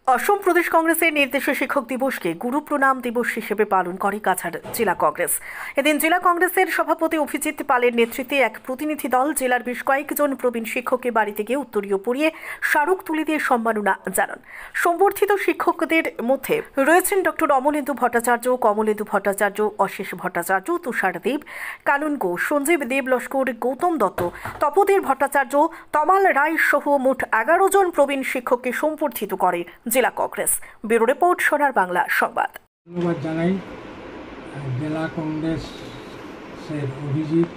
অসম প্রদেশ কংগ্রেসের নির্দেশে শিক্ষক দিবসকে গুরু প্রণাম দিবস হিসেবে পালন করে কাছাড় জেলা কংগ্রেস। এদিন জেলা কংগ্রেসের সভাপতি অভিজিৎ পালের নেতৃত্বে এক প্রতিনিধি দল জেলার বেশ কয়েকজন প্রবীণ শিক্ষকের বাড়িতে গিয়ে উত্তরীয় পরিয়ে স্মারক তুলে দিয়ে সম্মাননা জানান। সংবর্ধিত শিক্ষকদের মধ্যে রয়েছেন ডক্টর অমলেন্দু ভট্টাচার্য, কমলেন্দু ভট্টাচার্য, অশেষ ভট্টাচার্য, তুষার দেব, কানন ঘোষ, সঞ্জীব দেব লস্কর, গৌতম দত্ত, তপোধীর ভট্টাচার্য, তমাল রায় সহ মোট 11 জন প্রবীণ শিক্ষককে সম্বর্ধিত করে জেলা কংগ্রেস। ব্যুরো রিপোর্ট, সোনার বাংলা সংবাদ। ধন্যবাদ জানাই জেলা কংগ্রেসের অভিজিৎ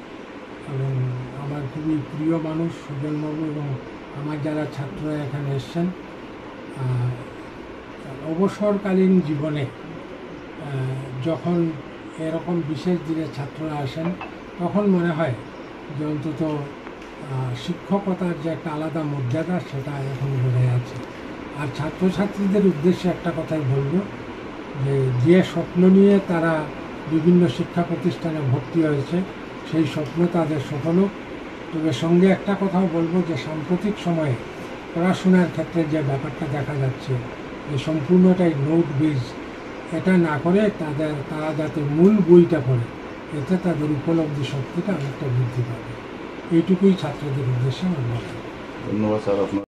এবং আমার খুবই প্রিয় মানুষ সুজনবাবু এবং আমার যারা ছাত্ররা এখানে এসছেন। অবসরকালীন জীবনে যখন এরকম বিশেষ দিনে ছাত্ররা আসেন তখন মনে হয় যে অন্তত শিক্ষকতার যে একটা আলাদা মর্যাদা সেটা এখন বজায় আছে। আর ছাত্রছাত্রীদের উদ্দেশ্যে একটা কথাই বলবো যে স্বপ্ন নিয়ে তারা বিভিন্ন শিক্ষা প্রতিষ্ঠানে ভর্তি হয়েছে সেই স্বপ্ন তাদের সফল হোক। তবে সঙ্গে একটা কথাও বলবো যে সাম্প্রতিক সময়ে পড়াশোনার ক্ষেত্রে যে ব্যাপারটা দেখা যাচ্ছে যে সম্পূর্ণটাই নোট বেজ, এটা না করে তারা যাতে মূল বইটা পড়ে, এতে তাদের উপলব্ধি শক্তিটা অনেকটা বৃদ্ধি পাবে। এইটুকুই ছাত্রদের উদ্দেশ্যে আমার বলা। ধন্যবাদ স্যার।